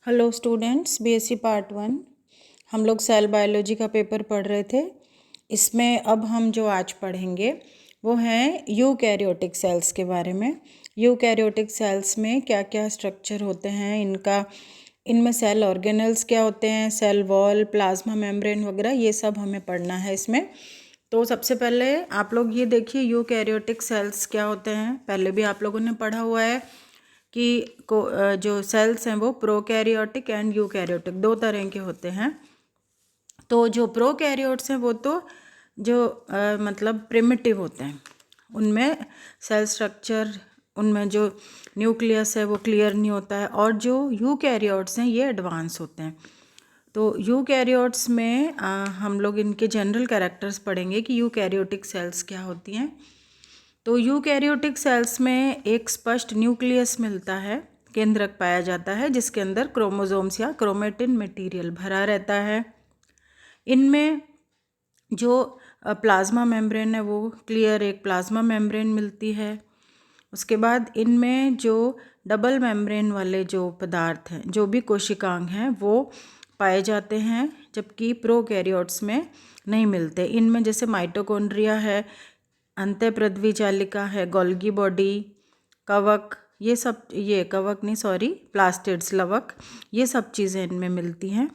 Hello students, BSc part 1 हम लोग cell biology का पेपर पढ़ रहे थे। इसमें अब हम जो आज पढ़ेंगे वो हैं यूकैरियोटिक सेल्स के बारे में। यूकैरियोटिक सेल्स में क्या क्या स्ट्रक्चर होते हैं, इनमें सेल ऑर्गेनल्स क्या होते हैं, सेल वॉल, प्लाज्मा मेम्ब्रेन वगैरह, ये सब हमें पढ़ना है इसमें। तो सबसे पहले आप लोग ये देखिए यूकैरियोटिक सेल्स क्या होते हैं। पहले भी आप लोगों ने पढ़ा हुआ है कि जो सेल्स हैं वो प्रोकैरियोटिक एंड यूकैरियोटिक दो तरह के होते हैं। तो जो प्रोकैरियोट्स हैं वो तो जो मतलब प्रिमिटिव होते हैं, उनमें सेल स्ट्रक्चर, उनमें जो न्यूक्लियस है वो क्लियर नहीं होता है, और जो यूकैरियोट्स हैं ये एडवांस होते हैं। तो यूकैरियोट्स में हम लोग इनके जनरल कैरेक्टर्स पढ़ेंगे कि यूकैरियोटिक सेल्स क्या होती हैं। तो यूकैरियोटिक सेल्स में एक स्पष्ट न्यूक्लियस मिलता है, केंद्रक पाया जाता है जिसके अंदर क्रोमोसोम्स या क्रोमेटिन मटेरियल भरा रहता है। इनमें जो प्लाज्मा मेम्ब्रेन है वो क्लियर एक प्लाज्मा मेम्ब्रेन मिलती है। उसके बाद इनमें जो डबल मेम्ब्रेन वाले जो पदार्थ हैं, जो भी कोशिकांग हैं, वो पाए जाते हैं, जबकि प्रोकैरियोट्स में नहीं मिलते। इनमें जैसे माइटोकॉन्ड्रिया है, अंतःपृथ्वी जालिका है, गोल्गी बॉडी, कवक, ये कवक नहीं, सॉरी, प्लास्टिड्स, लवक, ये सब चीज़ें इनमें मिलती हैं।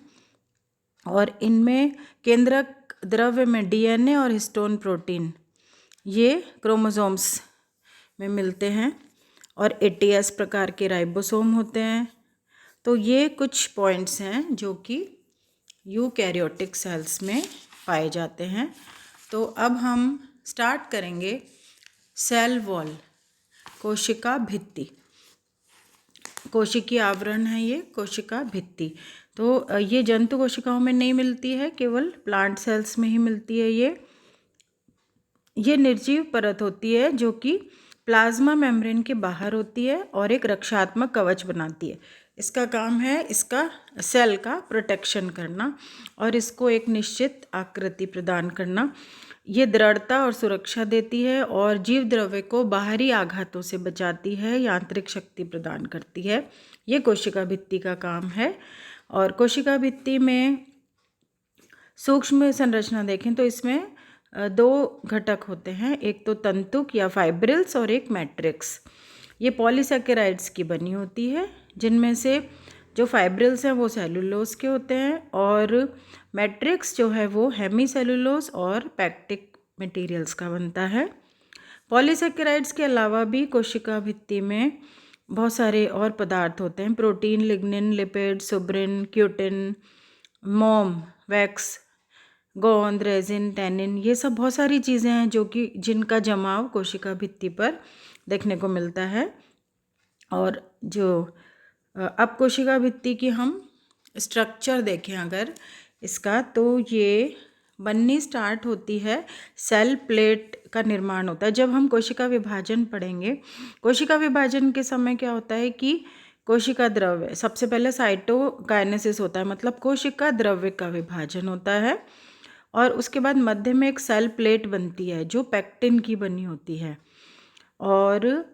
और इनमें केंद्रक द्रव्य में डीएनए और हिस्टोन प्रोटीन ये क्रोमोसोम्स में मिलते हैं, और 80S प्रकार के राइबोसोम होते हैं। तो ये कुछ पॉइंट्स हैं जो कि यूकैरियोटिक सेल्स में पाए जाते हैं। तो अब हम स्टार्ट करेंगे सेल वॉल, कोशिका भित्ति। कोशिकीय आवरण है ये कोशिका भित्ति। तो ये जंतु कोशिकाओं में नहीं मिलती है, केवल प्लांट सेल्स में ही मिलती है। ये निर्जीव परत होती है जो कि प्लाज्मा मेम्ब्रेन के बाहर होती है और एक रक्षात्मक कवच बनाती है। इसका काम है इसका सेल का प्रोटेक्शन करना और इसको एक निश्चित आकृति प्रदान करना। ये दृढ़ता और सुरक्षा देती है और जीव द्रव्य को बाहरी आघातों से बचाती है, यांत्रिक शक्ति प्रदान करती है। ये कोशिका भित्ति का काम है। और कोशिका भित्ति में सूक्ष्म संरचना देखें तो इसमें दो घटक होते हैं, एक तो तंतुक या फाइब्रिल्स और एक मैट्रिक्स। ये पॉलीसैकेराइड्स की बनी होती है, जिनमें से जो फाइब्रिल्स हैं वो सेलुलोज के होते हैं और मैट्रिक्स जो है वो हेमीसेलुलोज और पैक्टिक मटेरियल्स का बनता है। पॉलीसैकेराइड्स के अलावा भी कोशिका भित्ति में बहुत सारे और पदार्थ होते हैं, प्रोटीन, लिग्निन, लिपिड, सुब्रिन, क्यूटिन, मोम, वैक्स, गोंद, रेजिन, टैनिन, ये सब बहुत सारी चीज़ें हैं जो कि जिनका जमाव कोशिका भित्ति पर देखने को मिलता है। और जो अब कोशिका भित्ति की हम स्ट्रक्चर देखें अगर इसका, तो ये बननी स्टार्ट होती है, सेल प्लेट का निर्माण होता है। जब हम कोशिका विभाजन पढ़ेंगे, कोशिका विभाजन के समय क्या होता है कि कोशिका द्रव्य, सबसे पहले साइटोकाइनेसिस होता है, मतलब कोशिका द्रव्य का विभाजन होता है, और उसके बाद मध्य में एक सेल प्लेट बनती है जो पैक्टिन की बनी होती है। और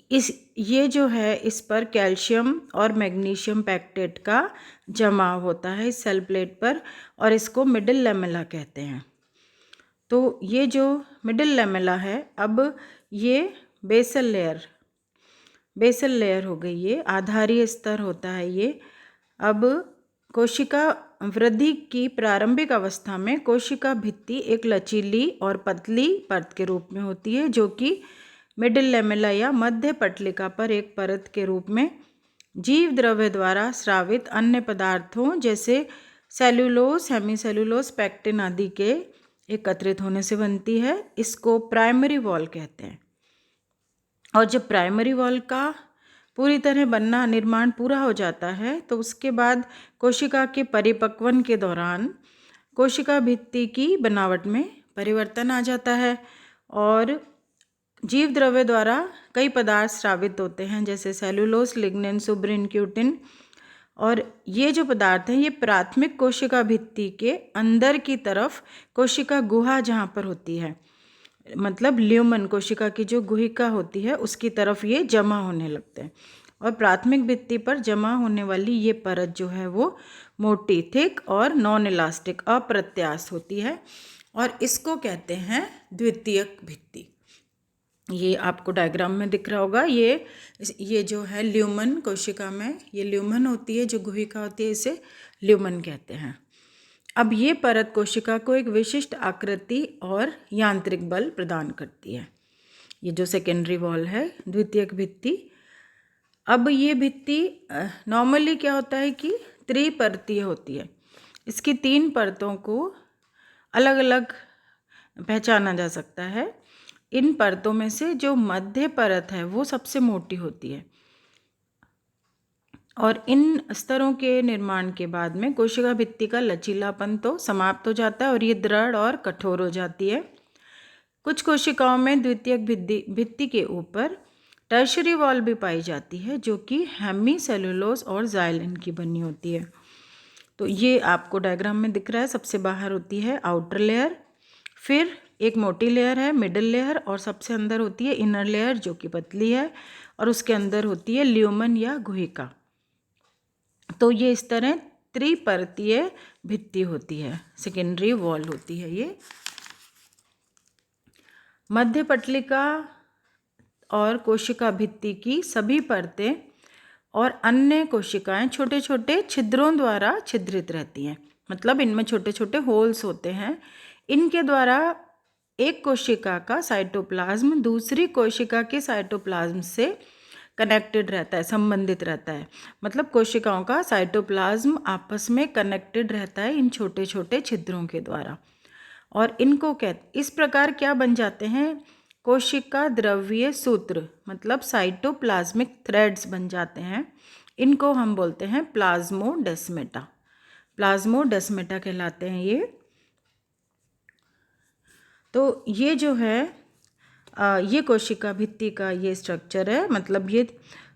ये जो है इस पर कैल्शियम और मैग्नीशियम पैक्टेट का जमाव होता है इस सेल प्लेट पर, और इसको मिडिल लेमेला कहते हैं। तो ये जो मिडिल लेमेला है, अब ये बेसल लेयर हो गई, ये आधारीय स्तर होता है ये। अब कोशिका वृद्धि की प्रारंभिक अवस्था में कोशिका भित्ति एक लचीली और पतली परत के रूप में होती है, जो कि मिडिल लेमेला या मध्य पटलिका पर एक परत के रूप में जीव द्रव्य द्वारा स्रावित अन्य पदार्थों जैसे सेलुलोज, हेमीसेलुलोज, पैक्टिन आदि के एकत्रित होने से बनती है। इसको प्राइमरी वॉल कहते हैं। और जब प्राइमरी वॉल का पूरी तरह बनना, निर्माण पूरा हो जाता है, तो उसके बाद कोशिका के परिपक्वन के दौरान कोशिका भित्ति की बनावट में परिवर्तन आ जाता है और जीव द्रव्य द्वारा कई पदार्थ स्रावित होते हैं, जैसे सेलुलोज, लिग्निन, सुब्रिन, क्यूटिन। और ये जो पदार्थ हैं ये प्राथमिक कोशिका भित्ति के अंदर की तरफ, कोशिका गुहा जहाँ पर होती है, मतलब ल्यूमन, कोशिका की जो गुहिका होती है, उसकी तरफ ये जमा होने लगते हैं। और प्राथमिक भित्ति पर जमा होने वाली ये परत जो है वो मोटी, थिक और नॉन इलास्टिक, अप्रत्यास्थ होती है और इसको कहते हैं द्वितीयक भित्ति। ये आपको डायग्राम में दिख रहा होगा। ये जो है ल्यूमन, कोशिका में ये ल्यूमन होती है, जो गुहिका होती है, इसे ल्यूमन कहते हैं। अब ये परत कोशिका को एक विशिष्ट आकृति और यांत्रिक बल प्रदान करती है। ये जो सेकेंडरी वॉल है, द्वितीयक भित्ति। अब ये भित्ति नॉर्मली क्या होता है कि त्रिपर्तीय होती है। इसकी 3 परतों को अलग अलग पहचाना जा सकता है। इन परतों में से जो मध्य परत है वो सबसे मोटी होती है और इन स्तरों के निर्माण के बाद में कोशिका भित्ति का लचीलापन तो समाप्त हो जाता है और ये दृढ़ और कठोर हो जाती है। कुछ कोशिकाओं में द्वितीयक भित्ति के ऊपर टर्शरी वॉल भी पाई जाती है, जो कि हेमी सेलुलोज और जाइलिन की बनी होती है। तो ये आपको डायग्राम में दिख रहा है। सबसे बाहर होती है आउटर लेयर, फिर एक मोटी लेयर है मिडिल लेयर, और सबसे अंदर होती है इनर लेयर जो कि पतली है, और उसके अंदर होती है ल्यूमन या गुहिका। तो ये इस तरह त्रिपर्तीय भित्ति होती है, सेकेंडरी वॉल होती है ये। मध्य पटलिका और कोशिका भित्ति की सभी परतें और अन्य कोशिकाएं छोटे छोटे छिद्रों द्वारा छिद्रित रहती हैं, मतलब इनमें छोटे छोटे होल्स होते हैं। इनके द्वारा एक कोशिका का साइटोप्लाज्म दूसरी कोशिका के साइटोप्लाज्म से कनेक्टेड रहता है, संबंधित रहता है। मतलब कोशिकाओं का साइटोप्लाज्म आपस में कनेक्टेड रहता है इन छोटे छोटे छिद्रों के द्वारा। और इनको इस प्रकार क्या बन जाते हैं, कोशिका द्रव्यीय सूत्र, मतलब साइटोप्लाज्मिक थ्रेड्स बन जाते हैं। इनको हम बोलते हैं प्लाज्मोडेस्मेटा। प्लाज्मोडेस्मेटा कहलाते हैं ये। तो ये जो है ये कोशिका भित्ति का ये स्ट्रक्चर है। मतलब ये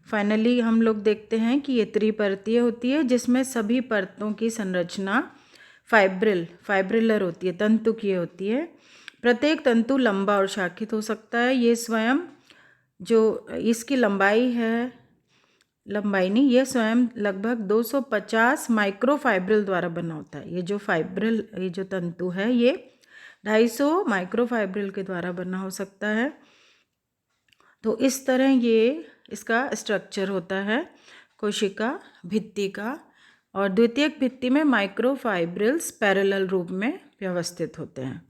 फाइनली हम लोग देखते हैं कि ये त्रिपर्तीय होती है, जिसमें सभी परतों की संरचना फाइब्रिलर होती है, तंतुकीय होती है। प्रत्येक तंतु लंबा और शाखित हो सकता है। ये स्वयं जो इसकी लंबाई नहीं, ये स्वयं लगभग 250 माइक्रोफाइब्रिल द्वारा बना होता है। ये जो तंतु है ये 250 माइक्रोफाइब्रिल के द्वारा बना हो सकता है। तो इस तरह ये इसका स्ट्रक्चर होता है कोशिका भित्ति का। और द्वितीयक भित्ति में माइक्रोफाइब्रिल्स पैरेलल रूप में व्यवस्थित होते हैं।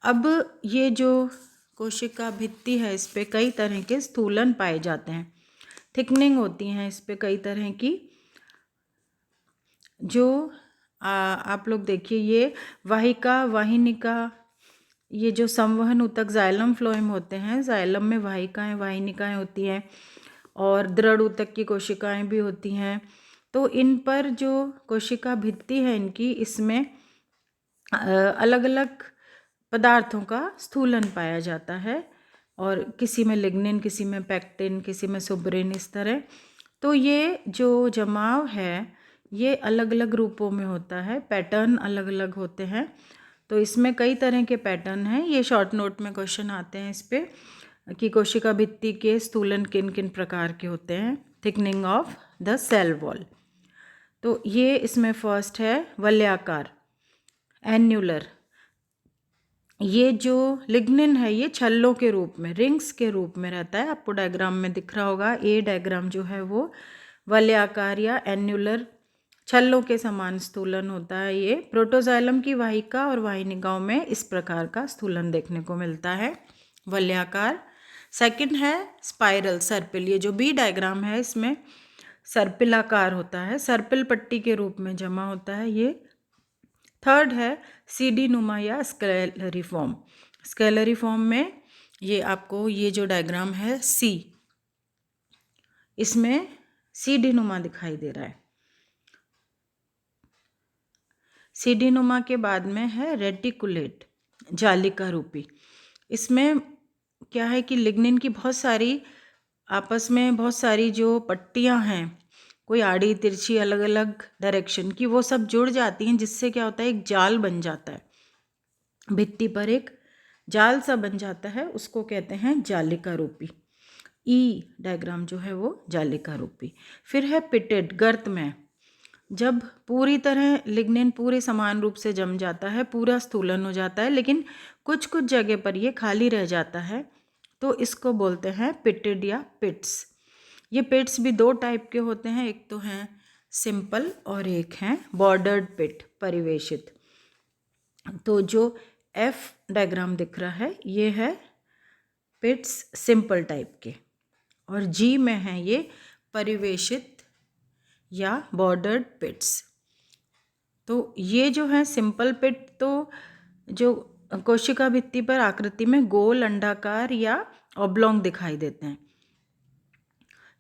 अब ये जो कोशिका भित्ति है, इस पे कई तरह के स्थूलन पाए जाते हैं, थिकनिंग होती हैं इस पे कई तरह की। जो आप लोग देखिए, ये वाहिका, वाहिनिका, ये जो संवहन ऊतक जाइलम फ्लोएम होते हैं, जाइलम में वाहिकाएं वाहिनिकाएं होती हैं और दृढ़ ऊतक की कोशिकाएं भी होती हैं। तो इन पर जो कोशिका भित्ति है इनकी, इसमें अलग अलग पदार्थों का स्थूलन पाया जाता है, और किसी में लिग्निन, किसी में पैक्टिन, किसी में सुब्रिन, इस तरह। तो ये जो जमाव है ये अलग अलग रूपों में होता है, पैटर्न अलग अलग होते हैं। तो इसमें कई तरह के पैटर्न हैं। ये शॉर्ट नोट में क्वेश्चन आते हैं इस पे कि कोशिका भित्ति के स्थूलन किन किन प्रकार के होते हैं। Thickening of the cell wall. तो ये इसमें फर्स्ट है वलयाकार, एन्युलर। ये जो लिग्निन है ये छल्लों के रूप में, रिंग्स के रूप में रहता है। आपको डायग्राम में दिख रहा होगा, ए डायग्राम जो है वो वलयाकार या एन्युलर छल्लों के समान स्थूलन होता है। ये प्रोटोजाइलम की वाहिका और वाहिनिकाओं में इस प्रकार का स्थूलन देखने को मिलता है, वलयाकार। सेकंड है स्पाइरल, सर्पिल। ये जो बी डायग्राम है इसमें सर्पिलाकार होता है, सर्पिल पट्टी के रूप में जमा होता है ये। थर्ड है सीडी नुमा या स्केलरी फॉर्म। स्केलरी फॉर्म में ये आपको ये जो डायग्राम है सी, इसमें सीडी नुमा दिखाई दे रहा है। सीडी नुमा के बाद में है रेटिकुलेट, जालिका रूपी। इसमें क्या है कि लिग्निन की बहुत सारी जो पट्टियां हैं, कोई आड़ी तिरछी अलग अलग डायरेक्शन की, वो सब जुड़ जाती हैं, जिससे क्या होता है एक जाल बन जाता है, भित्ति पर एक जाल सा बन जाता है, उसको कहते हैं जालिका रूपी। ई डायग्राम जो है वो जालिका रूपी। फिर है पिटेड, गर्त में। जब पूरी तरह लिग्निन पूरे समान रूप से जम जाता है, पूरा स्थूलन हो जाता है, लेकिन कुछ कुछ जगह पर ये खाली रह जाता है, तो इसको बोलते हैं पिटेड या पिट्स। ये पिट्स भी दो टाइप के होते हैं, एक तो हैं सिंपल और एक हैं बॉर्डर्ड पिट, परिवेशित। तो जो एफ डायग्राम दिख रहा है ये है पिट्स सिंपल टाइप के, और जी में है ये परिवेशित या बॉर्डर्ड पिट्स। तो ये जो है सिंपल पिट, तो जो कोशिका भित्ति पर आकृति में गोल, अंडाकार या ऑब्लोंग दिखाई देते हैं।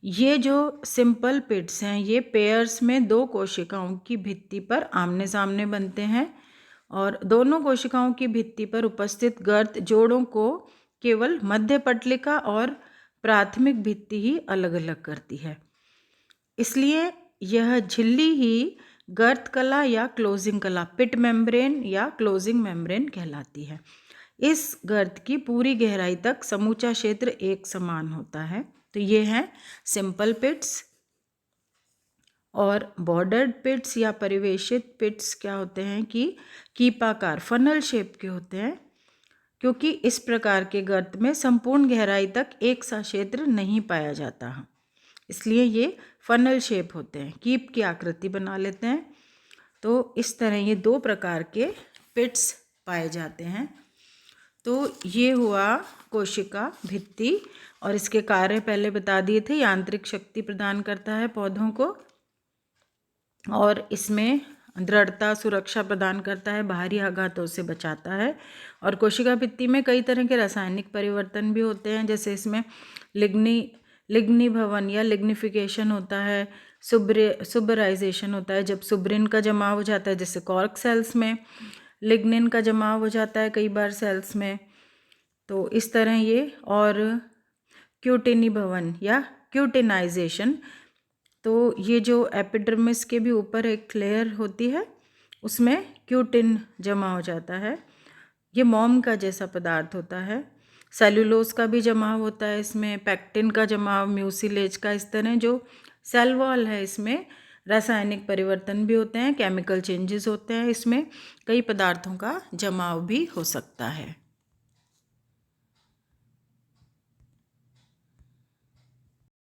ये जो सिंपल पिट्स हैं ये पेयर्स में दो कोशिकाओं की भित्ति पर आमने सामने बनते हैं, और दोनों कोशिकाओं की भित्ति पर उपस्थित गर्त जोड़ों को केवल मध्य पटलिका और प्राथमिक भित्ति ही अलग अलग करती है। इसलिए यह झिल्ली ही गर्त कला या क्लोजिंग कला, पिट मेम्ब्रेन या क्लोजिंग मेम्ब्रेन कहलाती है। इस गर्त की पूरी गहराई तक समूचा क्षेत्र एक समान होता है। तो ये हैं सिंपल पिट्स। और बॉर्डर्ड पिट्स या परिवेशित पिट्स क्या होते हैं कि कीपाकार, फनल शेप के होते हैं, क्योंकि इस प्रकार के गर्त में संपूर्ण गहराई तक एक सा क्षेत्र नहीं पाया जाता, इसलिए ये फनल शेप होते हैं, कीप की आकृति बना लेते हैं। तो इस तरह ये दो प्रकार के पिट्स पाए जाते हैं। तो ये हुआ कोशिका भित्ति, और इसके कार्य पहले बता दिए थे। यांत्रिक शक्ति प्रदान करता है पौधों को, और इसमें दृढ़ता, सुरक्षा प्रदान करता है, बाहरी आघातों से बचाता है। और कोशिका भित्ति में कई तरह के रासायनिक परिवर्तन भी होते हैं, जैसे इसमें लिग्निभवन या लिग्निफिकेशन होता है, सुबराइजेशन होता है, जब सुब्रिन का जमाव हो जाता है, जैसे कॉर्क सेल्स में लिग्निन का जमाव हो जाता है कई बार सेल्स में, तो इस तरह ये। और क्यूटिनिभवन या क्यूटिनाइजेशन, तो ये जो एपिडर्मिस के भी ऊपर एक लेयर होती है उसमें क्यूटिन जमा हो जाता है, ये मोम का जैसा पदार्थ होता है। सेलुलोज का भी जमाव होता है इसमें, पैक्टिन का जमाव, म्यूसिलेज का। इस तरह जो सेल वॉल है इसमें रासायनिक परिवर्तन भी होते हैं, केमिकल चेंजेस होते हैं, इसमें कई पदार्थों का जमाव भी हो सकता है।